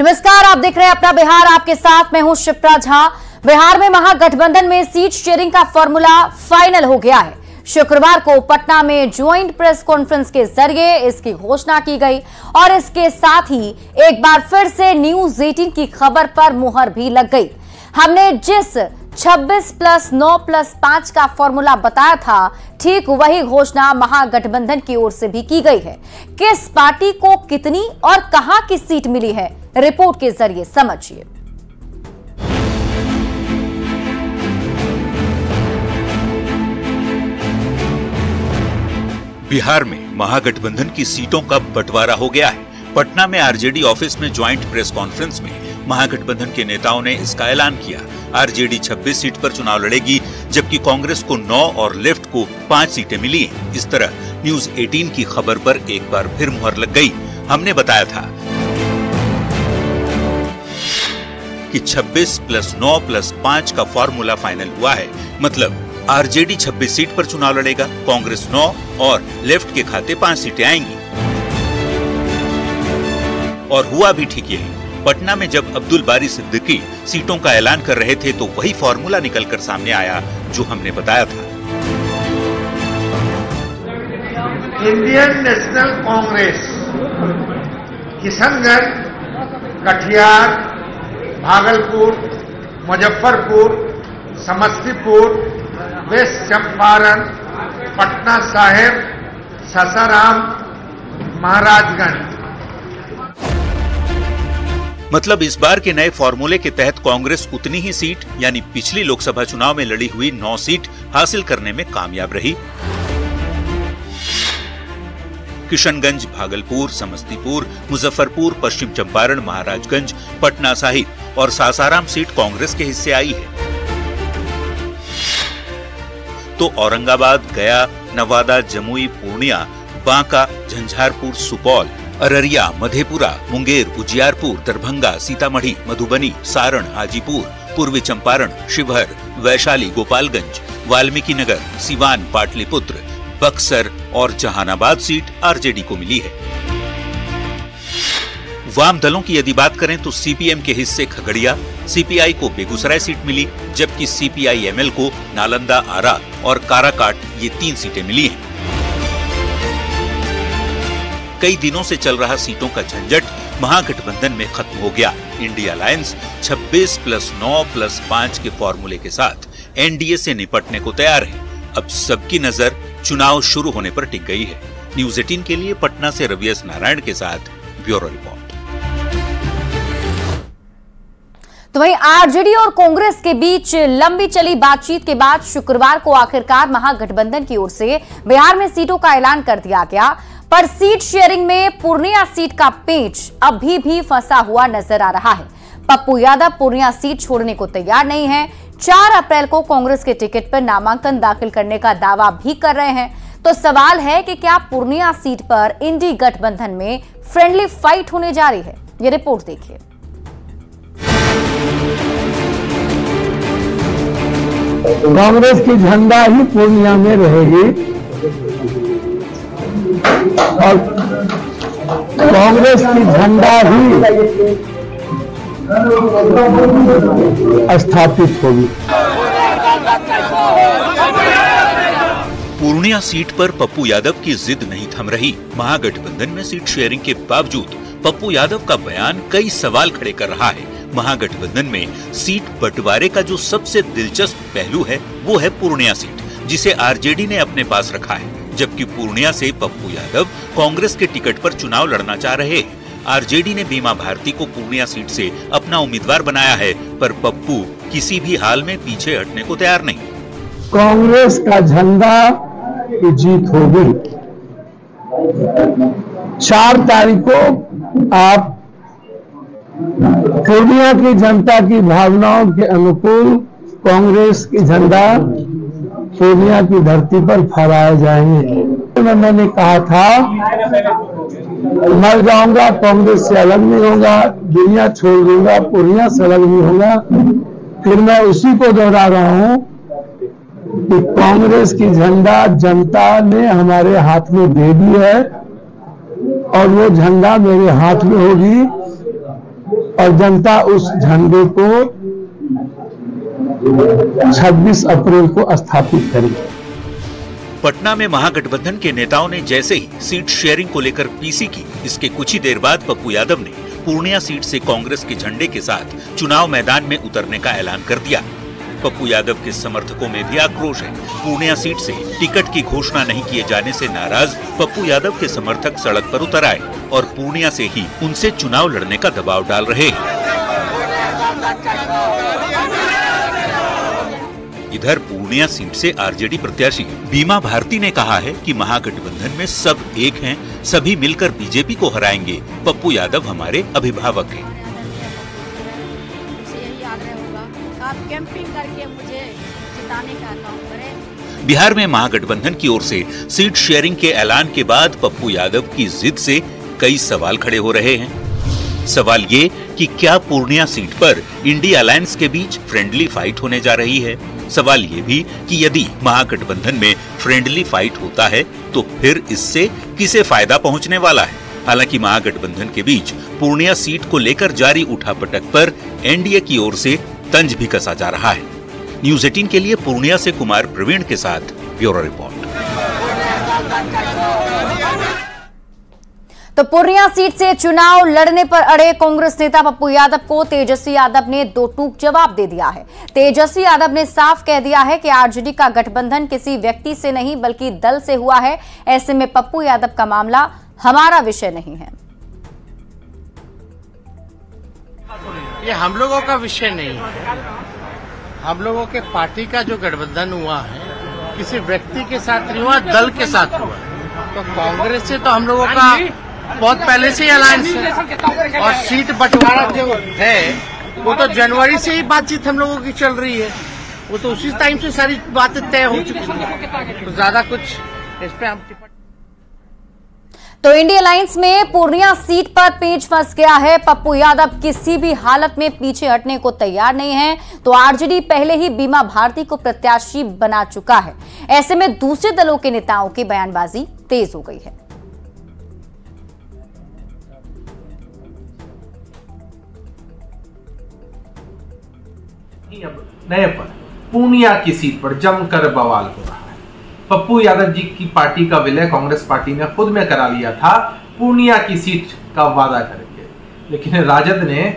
नमस्कार, आप देख रहे हैं अपना बिहार। आपके साथ मैं हूं शिप्रा झा। बिहार में महागठबंधन में सीट शेयरिंग का फॉर्मूला फाइनल हो गया है। शुक्रवार को पटना में ज्वाइंट प्रेस कॉन्फ्रेंस के जरिए इसकी घोषणा की गई और इसके साथ ही एक बार फिर से न्यूज 18 की खबर पर मुहर भी लग गई। हमने जिस 26+9+5 का फॉर्मूला बताया था, ठीक वही घोषणा महागठबंधन की ओर से भी की गई है। किस पार्टी को कितनी और कहां की सीट मिली है, रिपोर्ट के जरिए समझिए। बिहार में महागठबंधन की सीटों का बंटवारा हो गया है। पटना में आरजेडी ऑफिस में ज्वाइंट प्रेस कॉन्फ्रेंस में महागठबंधन के नेताओं ने इसका ऐलान किया। आरजेडी 26 सीट पर चुनाव लड़ेगी, जबकि कांग्रेस को 9 और लेफ्ट को 5 सीटें मिली हैं। इस तरह न्यूज 18 की खबर पर एक बार फिर मुहर लग गई। हमने बताया था कि 26+9+5 का फॉर्मूला फाइनल हुआ है। मतलब आरजेडी 26 सीट पर चुनाव लड़ेगा, कांग्रेस 9 और लेफ्ट के खाते 5 सीटें आएंगी। और हुआ भी ठीक यही। पटना में जब अब्दुल बारी सिद्दीकी सीटों का ऐलान कर रहे थे, तो वही फॉर्मूला निकलकर सामने आया जो हमने बताया था। Indian National Congress Kishanganj, Katihar, Bhagalpur, Muzaffarpur, Samastipur, West Champaran, Patna Sahib, Sasaram, Maharajganj. मतलब इस बार के नए फॉर्मूले के तहत कांग्रेस उतनी ही सीट यानी पिछली लोकसभा चुनाव में लड़ी हुई 9 सीट हासिल करने में कामयाब रही। किशनगंज, भागलपुर, समस्तीपुर, मुजफ्फरपुर, पश्चिम चंपारण, महाराजगंज, पटना साहिब और सासाराम सीट कांग्रेस के हिस्से आई है। तो औरंगाबाद, गया, नवादा, जमुई, पूर्णिया, बांका, झंझारपुर, सुपौल, अररिया, मधेपुरा, मुंगेर, उजियारपुर, दरभंगा, सीतामढ़ी, मधुबनी, सारण, हाजीपुर, पूर्वी चंपारण, शिवहर, वैशाली, गोपालगंज, वाल्मीकि नगर, सिवान, पाटलिपुत्र, बक्सर और जहानाबाद सीट आरजेडी को मिली है। वाम दलों की यदि बात करें तो सीपीएम के हिस्से खगड़िया, सीपीआई को बेगूसराय सीट मिली, जबकि सीपीआई-एमएल को नालंदा, आरा और काराकाट ये 3 सीटें मिली हैं। कई दिनों से चल रहा सीटों का झंझट महागठबंधन में खत्म हो गया। इंडिया अलायंस 26+9+5 के फॉर्मूले के साथ एनडीए से निपटने को तैयार है। अब सबकी नजर चुनाव शुरू होने पर टिक गई है। न्यूज 18 के लिए पटना से रवि एस नारायण के साथ ब्यूरो रिपोर्ट। तो वहीं आरजेडी और कांग्रेस के बीच लंबी चली बातचीत के बाद शुक्रवार को आखिरकार महागठबंधन की ओर से बिहार में सीटों का ऐलान कर दिया गया। पर सीट शेयरिंग में पूर्णिया सीट का पेच अभी भी फंसा हुआ नजर आ रहा है। पप्पू यादव पूर्णिया सीट छोड़ने को तैयार नहीं है। 4 अप्रैल को कांग्रेस के टिकट पर नामांकन दाखिल करने का दावा भी कर रहे हैं। तो सवाल है कि क्या पूर्णिया सीट पर इंडी गठबंधन में फ्रेंडली फाइट होने जा रही है? ये रिपोर्ट देखिए। कांग्रेस की झंडा ही पूर्णिया में रहेगी और कांग्रेस की झंडा ही स्थापित होगी। पूर्णिया सीट पर पप्पू यादव की जिद नहीं थम रही। महागठबंधन में सीट शेयरिंग के बावजूद पप्पू यादव का बयान कई सवाल खड़े कर रहा है। महागठबंधन में सीट बंटवारे का जो सबसे दिलचस्प पहलू है, वो है पूर्णिया सीट, जिसे आरजेडी ने अपने पास रखा है। जबकि पूर्णिया से पप्पू यादव कांग्रेस के टिकट पर चुनाव लड़ना चाह रहे हैं। आरजेडी ने बीमा भारती को पूर्णिया सीट से अपना उम्मीदवार बनाया है, पर पप्पू किसी भी हाल में pीछे हटने को तैयार नहीं। कांग्रेस का झंडा की जीत होगी। 4 तारीख को आप पूर्णिया की जनता की भावनाओं के अनुकूल कांग्रेस की झंडा पूर्णिया की धरती पर फहराए जाएंगे। मैंने कहा था मर जाऊंगा, कांग्रेस से अलग नहीं होगा, दुनिया छोड़ दूंगा, पूर्णिया से अलग नहीं होगा। फिर मैं उसी को दोहरा रहा हूं कि कांग्रेस की झंडा जनता ने हमारे हाथ में दे दी है और वो झंडा मेरे हाथ में होगी और जनता उस झंडे को 26 अप्रैल को स्थापित करेगी। पटना में महागठबंधन के नेताओं ने जैसे ही सीट शेयरिंग को लेकर पीसी की, इसके कुछ ही देर बाद पप्पू यादव ने पूर्णिया सीट से कांग्रेस के झंडे के साथ चुनाव मैदान में उतरने का ऐलान कर दिया। पप्पू यादव के समर्थकों में भी आक्रोश है। पूर्णिया सीट से टिकट की घोषणा नहीं किए जाने से नाराज पप्पू यादव के समर्थक सड़क पर उतर आए और पूर्णिया से ही उनसे चुनाव लड़ने का दबाव डाल रहे हैं। इधर पूर्णिया सीट से आरजेडी प्रत्याशी बीमा भारती ने कहा है कि महागठबंधन में सब एक हैं, सभी मिलकर बीजेपी को हराएंगे। पप्पू यादव हमारे अभिभावक हैं। मुझे यही आग्रह होगा, आप कैंपिंग करके मुझे जिताने का काम करें। बिहार में महागठबंधन की ओर से सीट शेयरिंग के ऐलान के बाद पप्पू यादव की जिद से कई सवाल खड़े हो रहे हैं। सवाल ये कि क्या पूर्णिया सीट पर इंडिया अलायंस के बीच फ्रेंडली फाइट होने जा रही है। सवाल ये भी कि यदि महागठबंधन में फ्रेंडली फाइट होता है तो फिर इससे किसे फायदा पहुंचने वाला है। हालांकि महागठबंधन के बीच पूर्णिया सीट को लेकर जारी उठापटक पर एनडीए की ओर से तंज भी कसा जा रहा है। न्यूज़ 18 के लिए पूर्णिया से कुमार प्रवीण के साथ ब्यूरो रिपोर्ट। तो पूर्णिया सीट से चुनाव लड़ने पर अड़े कांग्रेस नेता पप्पू यादव को तेजस्वी यादव ने दो टूक जवाब दे दिया है। तेजस्वी यादव ने साफ कह दिया है कि आरजेडी का गठबंधन किसी व्यक्ति से नहीं बल्कि दल से हुआ है। ऐसे में पप्पू यादव का मामला हमारा विषय नहीं है। ये हम लोगों का विषय नहीं है। हम लोगों के पार्टी का जो गठबंधन हुआ है किसी व्यक्ति के साथ नहीं हुआ, दल के साथ हुआ। तो कांग्रेस से तो हम लोगों का बहुत पहले से ही अलायंस है और सीट बंटवारा जो है वो तो जनवरी से ही बातचीत हम लोगों की चल रही है। वो तो उसी टाइम से सारी बातें तय हो चुकी है, तो ज्यादा कुछ इस पे हम तो इंडिया अलायंस में पूर्णिया सीट पर पेच फंस गया है। पप्पू यादव किसी भी हालत में पीछे हटने को तैयार नहीं है। तो आरजेडी पहले ही बीमा भारती को प्रत्याशी बना चुका है। ऐसे में दूसरे दलों के नेताओं की बयानबाजी तेज हो गई है। नए पर पूर्णिया की सीट पर जमकर बवाल हो रहा है। पप्पू यादव जी की पार्टी का विलय कांग्रेस पार्टी ने खुद में करा लिया था पूर्णिया की सीट का वादा करके, लेकिन राजद ने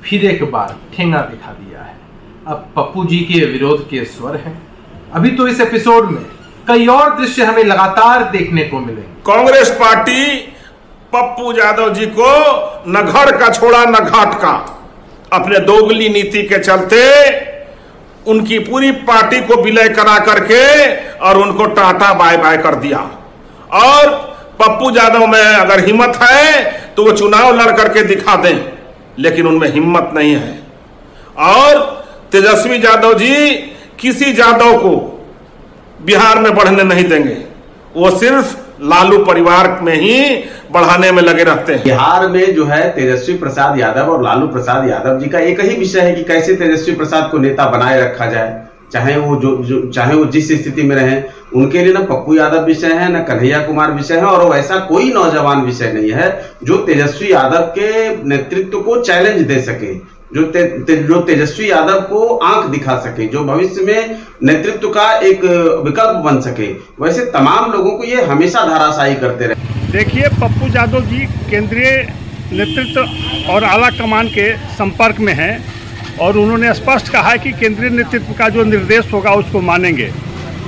फिर एक बार ठेंगा दिखा दिया है। अब पप्पू जी के विरोध के स्वर हैं। अभी तो इस एपिसोड में कई और दृश्य हमें लगातार देखने को मिलेंगे। कांग्रेस पार्टी पप्पू यादव जी को न घर का छोड़ा न घाट का। अपने दोगली नीति के चलते उनकी पूरी पार्टी को विलय करा करके और उनको टाटा बाय बाय कर दिया। और पप्पू यादव में अगर हिम्मत है तो वो चुनाव लड़ करके दिखा दें, लेकिन उनमें हिम्मत नहीं है। और तेजस्वी यादव जी किसी यादव को बिहार में बढ़ने नहीं देंगे। वो सिर्फ लालू परिवार में ही बढ़ाने में लगे रहते हैं। बिहार में जो है तेजस्वी प्रसाद यादव और लालू प्रसाद यादव जी का एक ही विषय है कि कैसे तेजस्वी प्रसाद को नेता बनाए रखा जाए, चाहे वो जिस स्थिति में रहे। उनके लिए न पप्पू यादव विषय है, न कन्हैया कुमार विषय है, और वैसा कोई नौजवान विषय नहीं है जो तेजस्वी यादव के नेतृत्व को चैलेंज दे सके, जो तेजस्वी यादव को आंख दिखा सके, जो भविष्य में नेतृत्व का एक विकल्प बन सके। वैसे तमाम लोगों को ये हमेशा धराशायी करते रहे। देखिए, पप्पू यादव जी केंद्रीय नेतृत्व और आला कमान के संपर्क में हैं और उन्होंने स्पष्ट कहा है कि केंद्रीय नेतृत्व का जो निर्देश होगा उसको मानेंगे।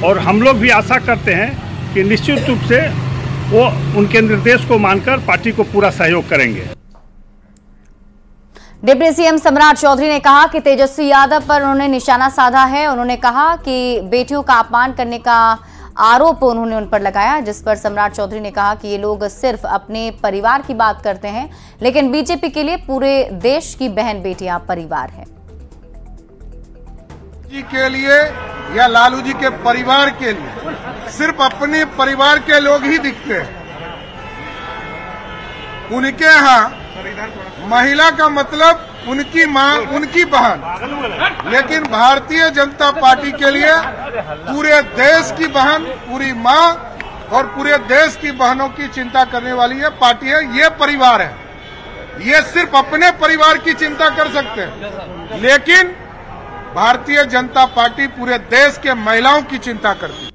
और हम लोग भी आशा करते हैं कि निश्चित रूप से वो उनके निर्देश को मानकर पार्टी को पूरा सहयोग करेंगे। डिप्टी सीएम सम्राट चौधरी ने कहा कि तेजस्वी यादव पर उन्होंने निशाना साधा है। उन्होंने कहा कि बेटियों का अपमान करने का आरोप उन्होंने उन पर लगाया, जिस पर सम्राट चौधरी ने कहा कि ये लोग सिर्फ अपने परिवार की बात करते हैं, लेकिन बीजेपी के लिए पूरे देश की बहन बेटियां परिवार है। जी के लिए या लालू जी के परिवार के लिए सिर्फ अपने परिवार के लोग ही दिखते हैं। उनके यहाँ महिला का मतलब उनकी माँ, उनकी बहन, लेकिन भारतीय जनता पार्टी के लिए पूरे देश की बहन, पूरी माँ और पूरे देश की बहनों की चिंता करने वाली ये पार्टी है, ये परिवार है। ये सिर्फ अपने परिवार की चिंता कर सकते हैं, लेकिन भारतीय जनता पार्टी पूरे देश के महिलाओं की चिंता करती है।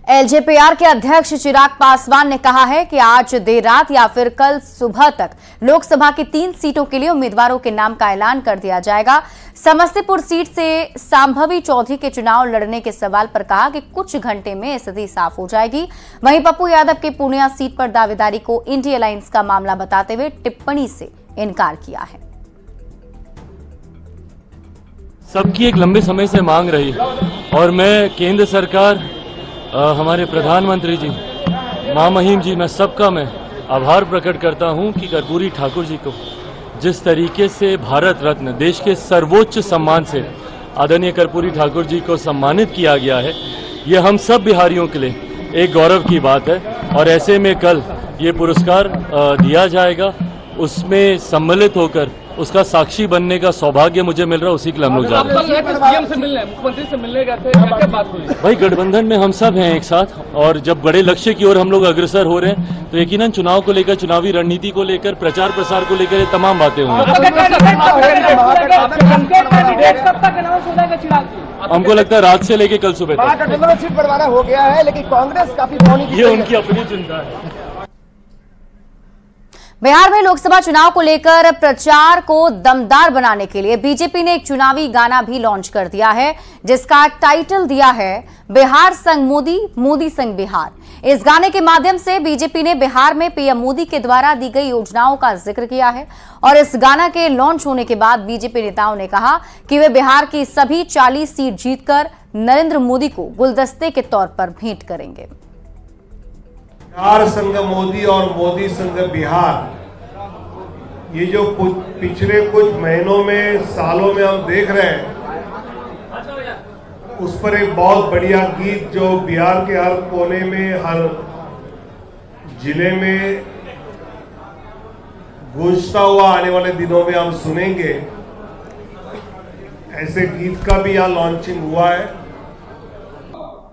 एलजेपीआर के अध्यक्ष चिराग पासवान ने कहा है कि आज देर रात या फिर कल सुबह तक लोकसभा की 3 सीटों के लिए उम्मीदवारों के नाम का ऐलान कर दिया जाएगा। समस्तीपुर सीट से सांभवी चौधरी के चुनाव लड़ने के सवाल पर कहा कि कुछ घंटे में स्थिति साफ हो जाएगी। वहीं पप्पू यादव के पूर्णिया सीट पर दावेदारी को इंडिया अलायंस का मामला बताते हुए टिप्पणी से इनकार किया है। सबकी एक लंबे समय से मांग रही और मैं केंद्र सरकार, हमारे प्रधानमंत्री जी, महामहिम जी, मैं सबका आभार प्रकट करता हूं कि कर्पूरी ठाकुर जी को जिस तरीके से भारत रत्न, देश के सर्वोच्च सम्मान से आदरणीय कर्पूरी ठाकुर जी को सम्मानित किया गया है, ये हम सब बिहारियों के लिए एक गौरव की बात है। और ऐसे में कल ये पुरस्कार दिया जाएगा, उसमें सम्मिलित होकर उसका साक्षी बनने का सौभाग्य मुझे मिल रहा है, उसी के लिए हम लोग जा रहे हैं। सीएम से मिलने, मुख्यमंत्री से मिलने गए थे, क्या बात हुई? भाई गठबंधन में हम सब हैं एक साथ, और जब बड़े लक्ष्य की ओर हम लोग अग्रसर हो रहे हैं तो यकीनन चुनाव को लेकर, चुनावी रणनीति को लेकर, प्रचार प्रसार को लेकर ये तमाम बातें होंगी। हमको लगता है रात से लेकर कल सुबह तक सीट बंटवारा हो गया है, लेकिन कांग्रेस काफी ये उनकी अपनी चिंता है। बिहार में लोकसभा चुनाव को लेकर प्रचार को दमदार बनाने के लिए बीजेपी ने एक चुनावी गाना भी लॉन्च कर दिया है, जिसका टाइटल दिया है बिहार संग मोदी, मोदी संग बिहार। इस गाने के माध्यम से बीजेपी ने बिहार में पीएम मोदी के द्वारा दी गई योजनाओं का जिक्र किया है। और इस गाना के लॉन्च होने के बाद बीजेपी नेताओं ने कहा कि वे बिहार की सभी 40 सीट जीतकर नरेंद्र मोदी को गुलदस्ते के तौर पर भेंट करेंगे। बिहार संग मोदी और मोदी संग बिहार, ये जो पिछले कुछ महीनों में, सालों में हम देख रहे हैं, उस पर एक बहुत बढ़िया गीत जो बिहार के हर कोने में, हर जिले में गूंजता हुआ आने वाले दिनों में हम सुनेंगे। ऐसे गीत का भी यहाँ लॉन्चिंग हुआ है।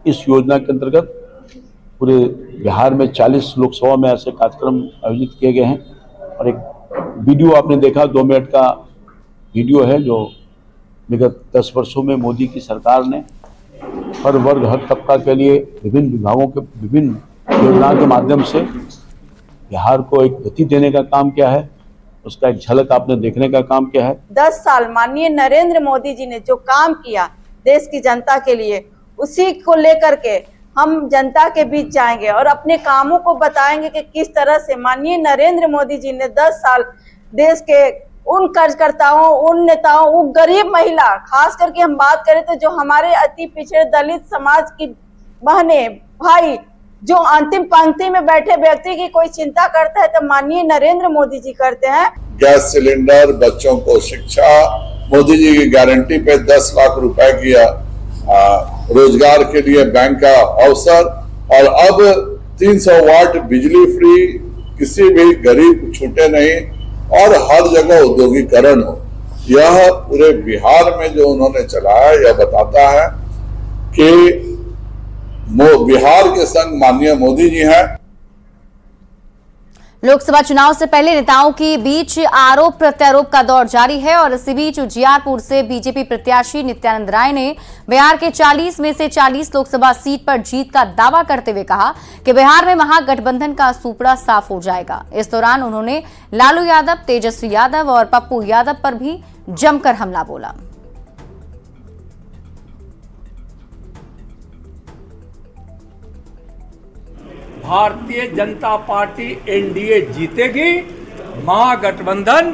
इस योजना के अंतर्गत पूरे बिहार में 40 लोकसभा में ऐसे कार्यक्रम आयोजित किए गए हैं। और एक वीडियो आपने देखा, 2 मिनट का वीडियो है, जो विगत 10 वर्षों में मोदी की सरकार ने हर वर्ग, हर तबका के लिए विभिन्न विभागों के विभिन्न योजनाओं के माध्यम से बिहार को एक गति देने का काम किया है। उसका एक झलक आपने देखने का काम किया है। 10 साल माननीय नरेंद्र मोदी जी ने जो काम किया देश की जनता के लिए, उसी को लेकर के हम जनता के बीच जाएंगे और अपने कामों को बताएंगे कि किस तरह से माननीय नरेंद्र मोदी जी ने 10 साल देश के उन कार्यकर्ताओं, उन नेताओं, वो गरीब महिला, खास करके हम बात करें तो जो हमारे अति पिछड़े दलित समाज की बहनें, भाई, जो अंतिम पंक्ति में बैठे व्यक्ति की कोई चिंता करता है तो माननीय नरेंद्र मोदी जी करते हैं। गैस सिलेंडर, बच्चों को शिक्षा, मोदी जी की गारंटी पे 10 लाख रुपए की रोजगार के लिए बैंक का अवसर, और अब 300 वाट बिजली फ्री, किसी भी गरीब छूटे नहीं, और हर जगह औद्योगिकरण हो। यह पूरे बिहार में जो उन्होंने चलाया, यह बताता है कि बिहार के संग माननीय मोदी जी हैं। लोकसभा चुनाव से पहले नेताओं के बीच आरोप प्रत्यारोप का दौर जारी है और इसी बीच उजियारपुर से बीजेपी प्रत्याशी नित्यानंद राय ने बिहार के 40 में से 40 लोकसभा सीट पर जीत का दावा करते हुए कहा कि बिहार में महागठबंधन का सुपड़ा साफ हो जाएगा। इस दौरान उन्होंने लालू यादव, तेजस्वी यादव और पप्पू यादव पर भी जमकर हमला बोला। भारतीय जनता पार्टी एनडीए जीतेगी, महागठबंधन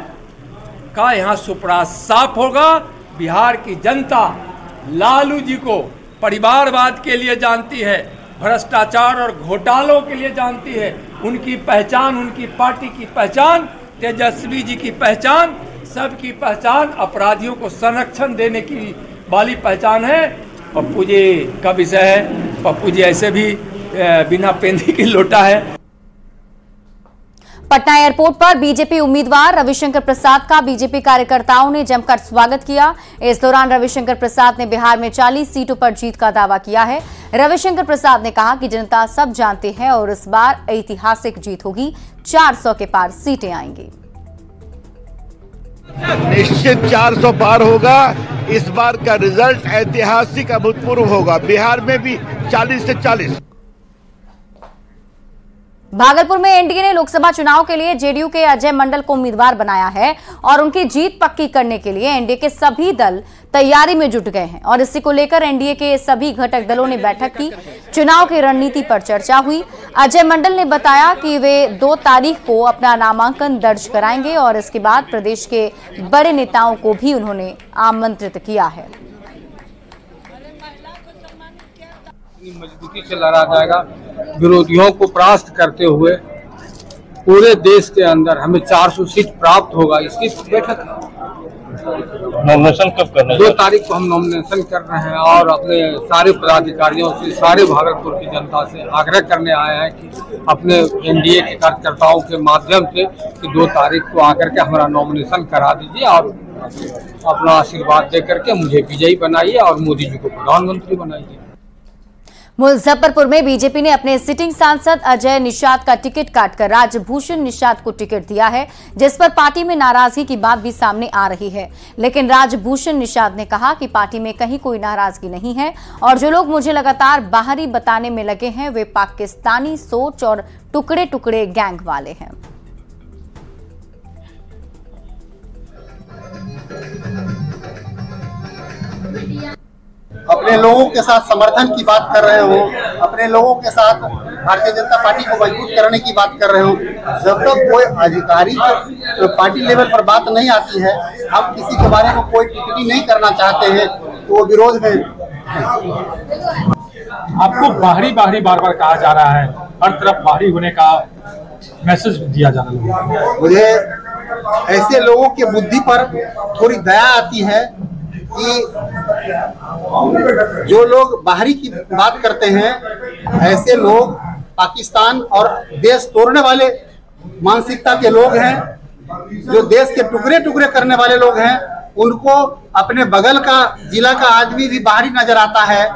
का यहाँ सुपड़ा साफ होगा। बिहार की जनता लालू जी को परिवारवाद के लिए जानती है, भ्रष्टाचार और घोटालों के लिए जानती है। उनकी पहचान, उनकी पार्टी की पहचान, तेजस्वी जी की पहचान, सबकी पहचान अपराधियों को संरक्षण देने की वाली पहचान है। पप्पू जी का विषय है, पप्पू जी ऐसे भी बिना पेंदी की लोटा है। पटना एयरपोर्ट पर बीजेपी उम्मीदवार रविशंकर प्रसाद का बीजेपी कार्यकर्ताओं ने जमकर स्वागत किया। इस दौरान रविशंकर प्रसाद ने बिहार में 40 सीटों पर जीत का दावा किया है। रविशंकर प्रसाद ने कहा कि जनता सब जानती है और इस बार ऐतिहासिक जीत होगी, 400 के पार सीटें आएंगी। निश्चित 400 पार होगा। इस बार का रिजल्ट ऐतिहासिक अभूतपूर्व होगा। बिहार में भी 40 से 40। भागलपुर में एनडीए ने लोकसभा चुनाव के लिए जेडीयू के अजय मंडल को उम्मीदवार बनाया है और उनकी जीत पक्की करने के लिए एनडीए के सभी दल तैयारी में जुट गए हैं और इसी को लेकर एनडीए के सभी घटक दलों ने बैठक की। चुनाव की रणनीति पर चर्चा हुई। अजय मंडल ने बताया कि वे 2 तारीख को अपना नामांकन दर्ज कराएंगे और इसके बाद प्रदेश के बड़े नेताओं को भी उन्होंने आमंत्रित किया है। मजबूती से लड़ा जाएगा। विरोधियों को परास्त करते हुए पूरे देश के अंदर हमें 400 सीट प्राप्त होगा। इसकी बैठक नॉमिनेशन कब करना है? 2 तारीख को हम नॉमिनेशन कर रहे हैं और अपने सारे पदाधिकारियों से, सारे भागलपुर की जनता से आग्रह करने आए हैं कि अपने एनडीए के कार्यकर्ताओं के माध्यम से कि 2 तारीख को आकर के हमारा नॉमिनेशन करा दीजिए और अपना आशीर्वाद दे करके मुझे विजयी बनाइए और मोदी जी को प्रधानमंत्री बनाइए। मुजफ्फरपुर में बीजेपी ने अपने सिटिंग सांसद अजय निषाद का टिकट काटकर राजभूषण निषाद को टिकट दिया है, जिस पर पार्टी में नाराजगी की बात भी सामने आ रही है। लेकिन राजभूषण निषाद ने कहा कि पार्टी में कहीं कोई नाराजगी नहीं है और जो लोग मुझे लगातार बाहरी बताने में लगे हैं वे पाकिस्तानी सोच और टुकड़े टुकड़े गैंग वाले हैं। अपने लोगों के साथ समर्थन की बात कर रहे हो, अपने लोगों के साथ भारतीय जनता पार्टी को मजबूत करने की बात कर रहे हो, जब तक कोई अधिकारी तो पार्टी लेवल पर बात नहीं आती है, हम किसी के बारे में कोई टिप्पणी नहीं करना चाहते हैं तो वो विरोध में। आपको बाहरी बार बार कहा जा रहा है, हर तरफ बाहरी होने का मैसेज दिया जा रहा है। मुझे ऐसे लोगों के बुद्धि पर थोड़ी दया आती है कि जो लोग बाहरी की बात करते हैं, ऐसे लोग पाकिस्तान और देश तोड़ने वाले मानसिकता के लोग हैं, जो देश के टुकड़े टुकड़े करने वाले लोग हैं, उनको अपने बगल का जिला का आदमी भी बाहरी नजर आता है।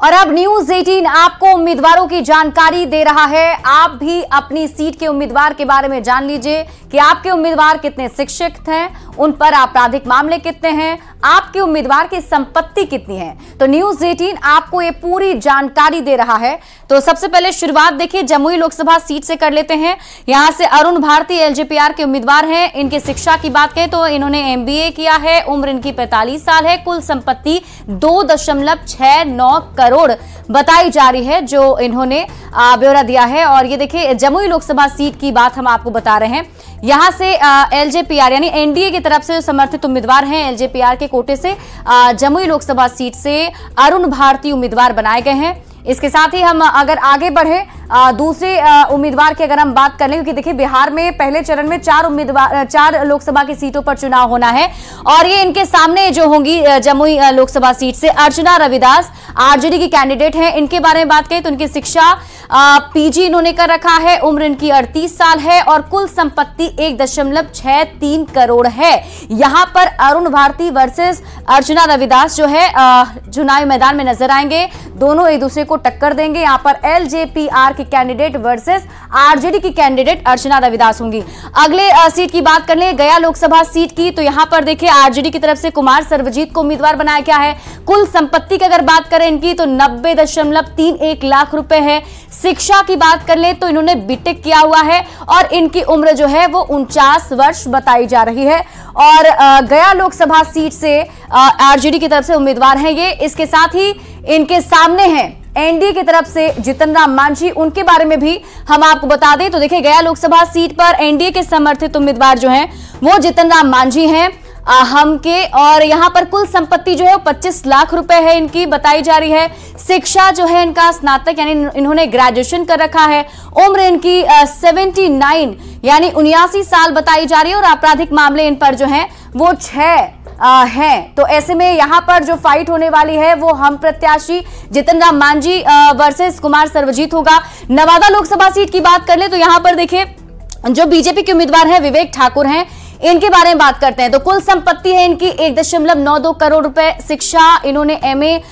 और अब न्यूज 18 आपको उम्मीदवारों की जानकारी दे रहा है। आप भी अपनी सीट के उम्मीदवार के बारे में जान लीजिए कि आपके उम्मीदवार कितने शिक्षित हैं, उन पर आपराधिक मामले कितने हैं, आपके उम्मीदवार की संपत्ति कितनी है। तो न्यूज 18 आपको ये पूरी जानकारी दे रहा है। तो सबसे पहले शुरुआत देखिए जमुई लोकसभा सीट से कर लेते हैं। यहां से अरुण भारती एलजेपीआर के उम्मीदवार हैं। इनकी शिक्षा की बात करें तो इन्होंने एमबीए किया है, उम्र इनकी 45 साल है, कुल संपत्ति 2.69 करोड़ बताई जा रही है जो इन्होंने ब्यौरा दिया है। और ये देखिए जमुई लोकसभा सीट की बात हम आपको बता रहे हैं। यहां से एलजेपीआर यानी एनडीए की तरफ से समर्थित उम्मीदवार हैं, एलजेपीआर के कोटे से जमुई लोकसभा सीट से अरुण भारती उम्मीदवार बनाए गए हैं। इसके साथ ही हम अगर आगे बढ़े दूसरे उम्मीदवार की अगर हम बात कर लें, क्योंकि देखिए बिहार में पहले चरण में 4 लोकसभा की सीटों पर चुनाव होना है और ये इनके सामने जो होंगी जमुई लोकसभा सीट से अर्चना रविदास आरजेडी की कैंडिडेट हैं। इनके बारे में बात करें तो इनकी शिक्षा पीजी इन्होंने कर रखा है, उम्र इनकी 38 साल है और कुल संपत्ति 1.63 करोड़ है। यहां पर अरुण भारती वर्सेस अर्चना रविदास जो है चुनावी मैदान में नजर आएंगे, दोनों एक दूसरे को टक्कर देंगे। यहां पर एलजेपीआर की कैंडिडेट वर्सेस आरजेडी की कैंडिडेट अर्चना रविदास होंगी। अगले सीट की बात कर ले गया लोकसभा सीट की, तो यहां पर देखिए आरजेडी की तरफ से कुमार सर्वजीत को उम्मीदवार बनाया गया है। कुल संपत्ति की अगर बात करें इनकी तो 90.31 लाख रुपए है। शिक्षा की बात कर ले तो इन्होंने बीटेक किया हुआ है और इनकी उम्र जो है वो 49 वर्ष बताई जा रही है। और गया लोकसभा सीट से आरजेडी की तरफ से उम्मीदवार हैं ये। इसके साथ ही इनके सामने हैं एनडीए की तरफ से जितन राम मांझी, उनके बारे में भी हम आपको बता दें। तो देखिए गया लोकसभा सीट पर एनडीए के समर्थित उम्मीदवार जो हैं वो जितन राम मांझी हैं हम के, और यहाँ पर कुल संपत्ति जो है 25 लाख रुपए है इनकी बताई जा रही है। शिक्षा जो है इनका स्नातक यानी इन्होंने ग्रेजुएशन कर रखा है। उम्र इनकी 79 यानी 79 साल बताई जा रही है और आपराधिक मामले इन पर जो है वो 6 हैं। तो ऐसे में यहां पर जो फाइट होने वाली है वो हम प्रत्याशी जितन राम मांझी वर्सेस कुमार सर्वजीत होगा। नवादा लोकसभा सीट की बात कर ले तो यहां पर देखिए जो बीजेपी के उम्मीदवार हैं विवेक ठाकुर हैं, इनके बारे में बात करते हैं तो कुल संपत्ति है इनकी 1.92 करोड़ रुपए। शिक्षा इन्होंने एमए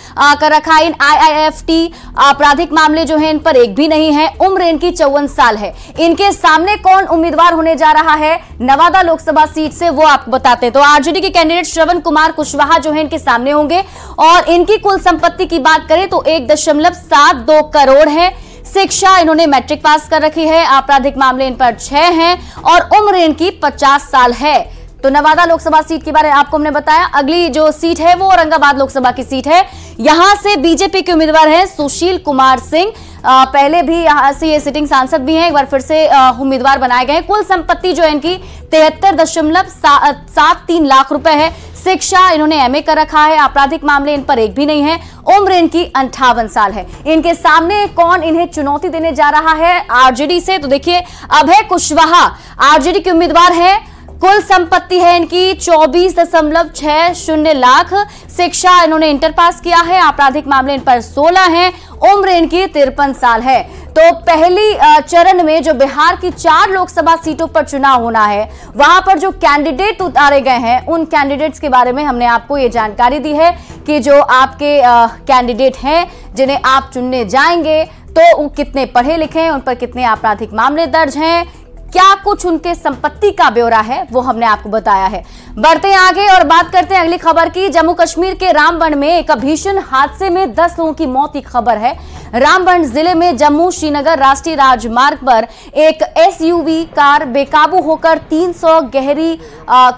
कर रखा है। इन IIFT आपराधिक मामले जो है इन पर एक भी नहीं है। उम्र इनकी 54 साल है। इनके सामने कौन उम्मीदवार होने जा रहा है नवादा लोकसभा सीट से वो आपको बताते हैं। तो आरजेडी के कैंडिडेट श्रवण कुमार कुशवाहा जो है इनके सामने होंगे और इनकी कुल संपत्ति की बात करें तो 1.72 करोड़ है। शिक्षा इन्होंने मैट्रिक पास कर रखी है। आपराधिक मामले इन पर 6 हैं और उम्र इनकी 50 साल है। तो नवादा लोकसभा सीट के बारे में आपको हमने बताया। अगली जो सीट है वो औरंगाबाद लोकसभा की सीट है। यहां से बीजेपी के उम्मीदवार हैं सुशील कुमार सिंह, पहले भी यहां से ये सिटिंग सांसद भी हैं, एक बार फिर से उम्मीदवार बनाए गए हैं। कुल संपत्ति जो है इनकी 73.73 लाख रुपए है। शिक्षा इन्होंने एमए कर रखा है। आपराधिक मामले इन पर एक भी नहीं है। उम्र इनकी 58 साल है। इनके सामने कौन इन्हें चुनौती देने जा रहा है आरजेडी से तो देखिए अभय कुशवाहा आरजेडी के उम्मीदवार है। कुल संपत्ति है इनकी 24.60 लाख। शिक्षा इन्होंने इंटर पास किया है। आपराधिक मामले इन पर 16 हैं। उम्र इनकी 53 साल है। तो पहली चरण में जो बिहार की 4 लोकसभा सीटों पर चुनाव होना है वहां पर जो कैंडिडेट उतारे गए हैं उन कैंडिडेट्स के बारे में हमने आपको ये जानकारी दी है कि जो आपके कैंडिडेट हैं जिन्हें आप चुनने जाएंगे तो वो कितने पढ़े लिखे हैं, उन पर कितने आपराधिक मामले दर्ज हैं, क्या कुछ उनके संपत्ति का ब्यौरा है वो हमने आपको बताया है। बढ़ते हैं आगे और बात करते हैं अगली खबर की। जम्मू कश्मीर के रामबन में एक भीषण हादसे में 10 लोगों की मौत की खबर है। रामबन जिले में जम्मू श्रीनगर राष्ट्रीय राजमार्ग पर एक SUV कार बेकाबू होकर 300 गहरी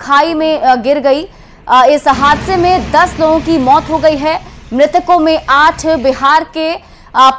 खाई में गिर गई। इस हादसे में 10 लोगों की मौत हो गई है। मृतकों में 8 बिहार के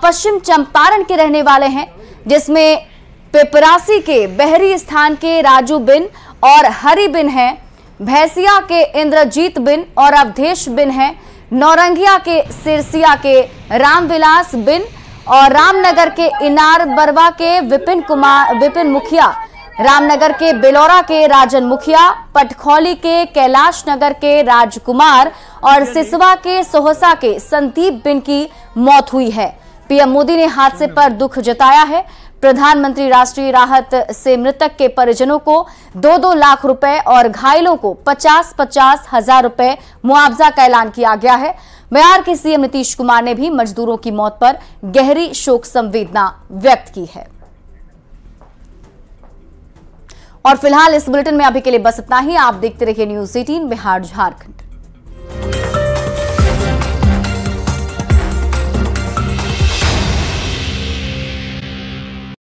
पश्चिम चंपारण के रहने वाले हैं, जिसमें पिपरासी के बहरी स्थान के राजू बिन और हरि बिन हैं। भैंसिया के इंद्रजीत बिन और अवधेश बिन हैं। नौरंगिया के सिरसिया के रामविलास बिन और रामनगर के इनार बरवा के विपिन मुखिया, रामनगर के बेलौरा के राजन मुखिया, पटखौली के कैलाश नगर के राजकुमार और सिसवा के सोहसा के संदीप बिन की मौत हुई है। पीएम मोदी ने हादसे पर दुख जताया है। प्रधानमंत्री राष्ट्रीय राहत से मृतक के परिजनों को 2-2 लाख रुपए और घायलों को 50-50 हजार रुपए मुआवजा का ऐलान किया गया है। बिहार के सीएम नीतीश कुमार ने भी मजदूरों की मौत पर गहरी शोक संवेदना व्यक्त की है। और फिलहाल इस बुलेटिन में अभी के लिए बस इतना ही। आप देखते रहिए न्यूज़ 18 बिहार झारखंड।